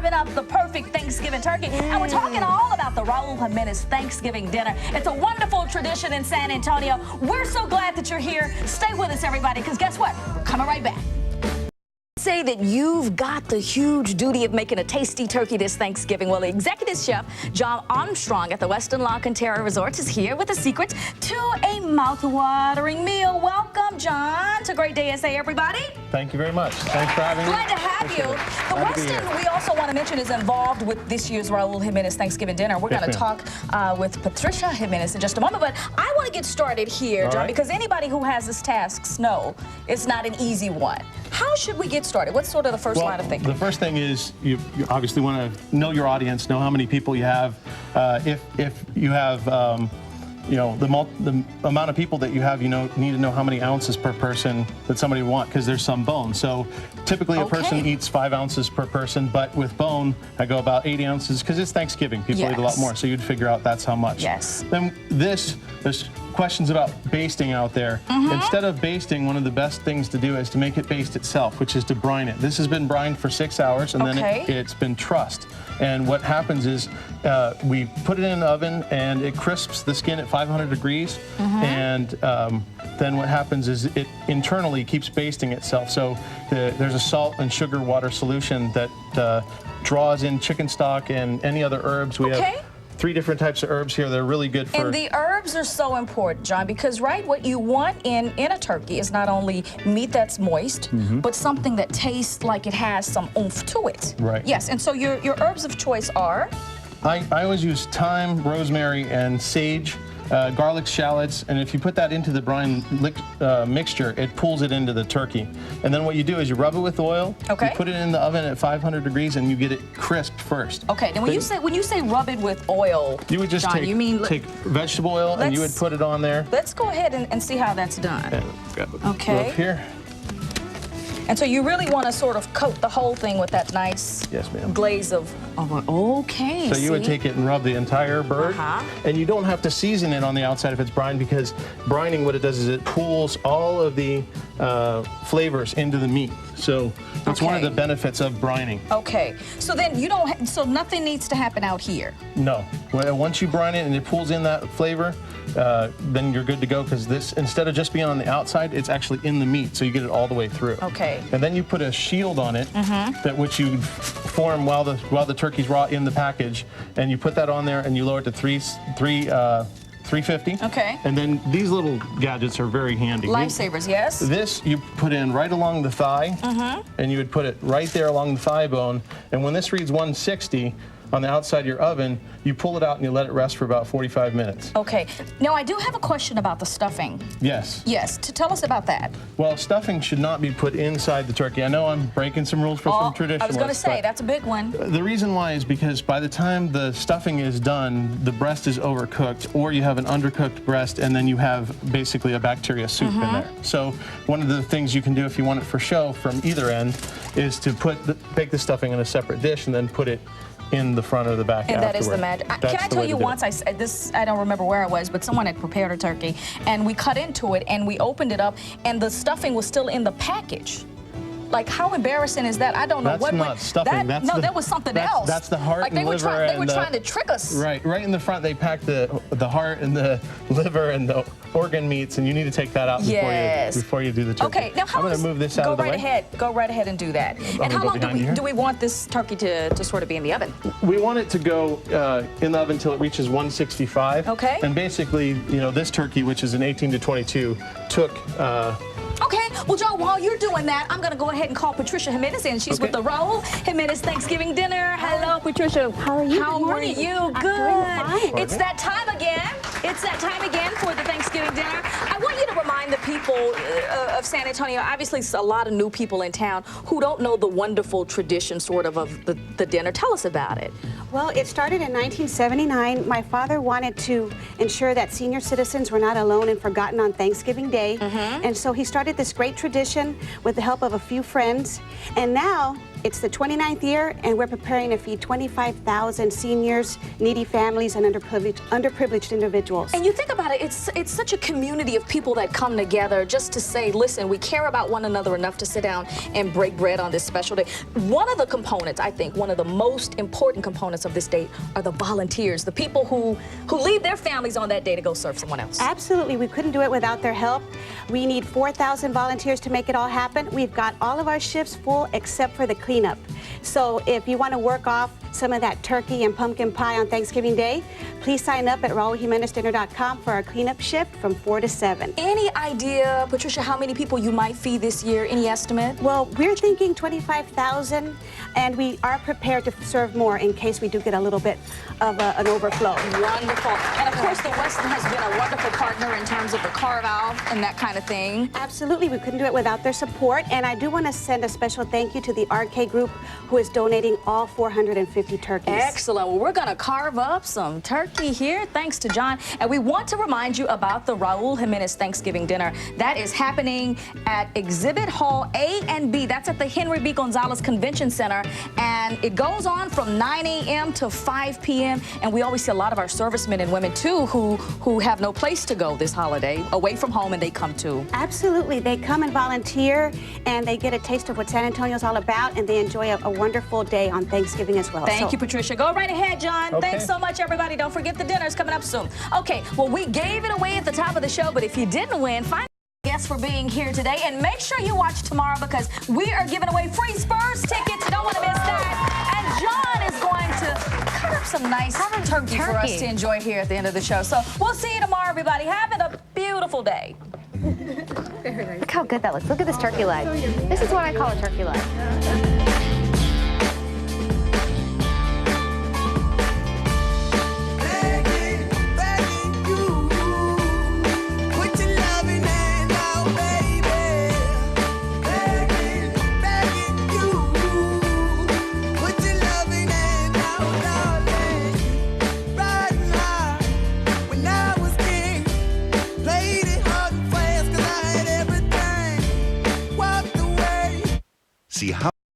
carving up the perfect Thanksgiving turkey. And we're talking all about the Raul Jimenez Thanksgiving dinner. It's a wonderful tradition in San Antonio. We're so glad that you're here. Stay with us, everybody, because guess what? We're coming right back. Say that you've got the huge duty of making a tasty turkey this Thanksgiving. Well, the executive chef, John Armstrong at the Westin La Cantera Resorts is here with the secrets to a mouth-watering meal. Welcome, John, to Great Day SA, everybody. Thank you very much. Thanks for having me. Glad to have you. The Westin, we also want to mention, is involved with this year's Raul Jimenez Thanksgiving dinner. We're going to talk with Patricia Jimenez in just a moment, but I want to get started here, John, because anybody who has this task knows it's not an easy one. How should we get started? What's sort of the first line of thinking? The first thing is you obviously want to know your audience, know how many people you have. If you have, you know, the amount of people that you have, you need to know how many ounces per person that somebody would want, because there's some bone. So typically a person eats 5 ounces per person, but with bone, I go about 80 ounces, because it's Thanksgiving. People eat a lot more, so you'd figure out that's how much. Yes. Then there's questions about basting out there. Instead of basting, one of the best things to do is to make it baste itself, which is to brine it. This has been brined for 6 hours, and then it's been trussed. And what happens is we put it in the oven, and it crisps the skin at 500 degrees. And then what happens is it internally keeps basting itself. So there's a salt and sugar water solution that draws in chicken stock and any other herbs. We have 3 different types of herbs here. They're really good for... And the herbs are so important, John, because, what you want in a turkey is not only meat that's moist, but something that tastes like it has some oomph to it. Right. Yes, and so your herbs of choice are? I always use thyme, rosemary, and sage, garlic, shallots, and if you put that into the brine mixture, it pulls it into the turkey. And then what you do is you rub it with oil, you put it in the oven at 500 degrees, and you get it crisp first. Okay, then when you say rub it with oil, you would just John, take vegetable oil and you would put it on there. Let's go ahead and see how that's done. Okay. Here. And so you really want to sort of coat the whole thing with that nice glaze of, so you would take it and rub the entire bird, and you don't have to season it on the outside if it's brined, because brining, what it does is it pulls all of the flavors into the meat. So that's one of the benefits of brining. Okay, so then you don't, so nothing needs to happen out here? No. Once you brine it and it pulls in that flavor, then you're good to go, because this, instead of just being on the outside, it's actually in the meat, so you get it all the way through. Okay. And then you put a shield on it, that which you form while the turkey's raw in the package, and you put that on there and you lower it to 350. Okay. And then these little gadgets are very handy. Lifesavers, yes. This you put in right along the thigh, and you would put it right there along the thigh bone, and when this reads 160, on the outside of your oven, you pull it out and you let it rest for about 45 minutes. Okay. Now, I do have a question about the stuffing. Yes. Yes. Tell us about that. Well, stuffing should not be put inside the turkey. I know I'm breaking some rules for some traditionalists. I was going to say, that's a big one. The reason why is because by the time the stuffing is done, the breast is overcooked, or you have an undercooked breast, and then you have basically a bacteria soup in there. So one of the things you can do if you want it for show from either end is to bake the stuffing in a separate dish and then put it in the front or the back. And that is the magic. Can I tell you, once I don't remember where I was, but someone had prepared a turkey, and we cut into it, and we opened it up, and the stuffing was still in the package. Like, how embarrassing is that? I don't know. That's not stuffing. That was something else. That's the heart and liver. They were trying to trick us. Right in the front, they pack the heart and the liver and the organ meats, and you need to take that out before you do the turkey. Okay, now I'm going to move this out of the way. Go right ahead and do that. And how long do we want this turkey to sort of be in the oven? We want it to go in the oven until it reaches 165. Okay. And basically, this turkey, which is an 18 to 22, took... Okay, well, Joe, while you're doing that, I'm going to go ahead and call Patricia Jimenez in. She's with the Raul Jimenez Thanksgiving dinner. Hello, Patricia. How are you? How are you? Good. It's that time again. It's that time again for the Thanksgiving dinner. I want you to remind the people of San Antonio, obviously a lot of new people in town who don't know the wonderful tradition sort of the dinner. Tell us about it. Well, it started in 1979. My father wanted to ensure that senior citizens were not alone and forgotten on Thanksgiving Day. And so he started this great tradition with the help of a few friends. And now It's the 29th year, and we're preparing to feed 25,000 seniors, needy families, and underprivileged individuals. And you think about it, it's such a community of people that come together just to say, listen, we care about one another enough to sit down and break bread on this special day. One of the components, I think, one of the most important components of this day are the volunteers, the people who leave their families on that day to go serve someone else. Absolutely. We couldn't do it without their help. We need 4,000 volunteers to make it all happen. We've got all of our shifts full except for the cleanup. So if you want to work off some of that turkey and pumpkin pie on Thanksgiving Day, please sign up at RaulJimenezDinner.com for our cleanup shift from 4 to 7. Any idea, Patricia, how many people you might feed this year? Any estimate? Well, we're thinking 25,000, and we are prepared to serve more in case we do get a little bit of an overflow. Wonderful. And of course, the Westin has been a wonderful partner in terms of the carve-out and that kind of thing. Absolutely. We couldn't do it without their support. And I do want to send a special thank you to the RK Group, who is donating all 450 turkeys. Excellent. Well, we're going to carve up some turkey here, thanks to John. And we want to remind you about the Raul Jimenez Thanksgiving Dinner. That is happening at Exhibit Hall A and B. That's at the Henry B. Gonzalez Convention Center. And it goes on from 9 a.m. to 5 p.m. And we always see a lot of our servicemen and women, too, who have no place to go this holiday, away from home, and they come, too. Absolutely. They come and volunteer, and they get a taste of what San Antonio's all about, and they enjoy a wonderful day on Thanksgiving as well. Thank you, Patricia. Go right ahead, John. Okay. Thanks so much, everybody. Don't forget the dinner's coming up soon. Okay, well, we gave it away at the top of the show, but if you didn't win, find guests for being here today, and make sure you watch tomorrow because we are giving away free Spurs tickets. You don't want to miss that. And John is going to cut up some nice turkey for us to enjoy here at the end of the show. So we'll see you tomorrow, everybody. Have a beautiful day. Look how good that looks. Look at this turkey leg. This is what I call a turkey leg. See how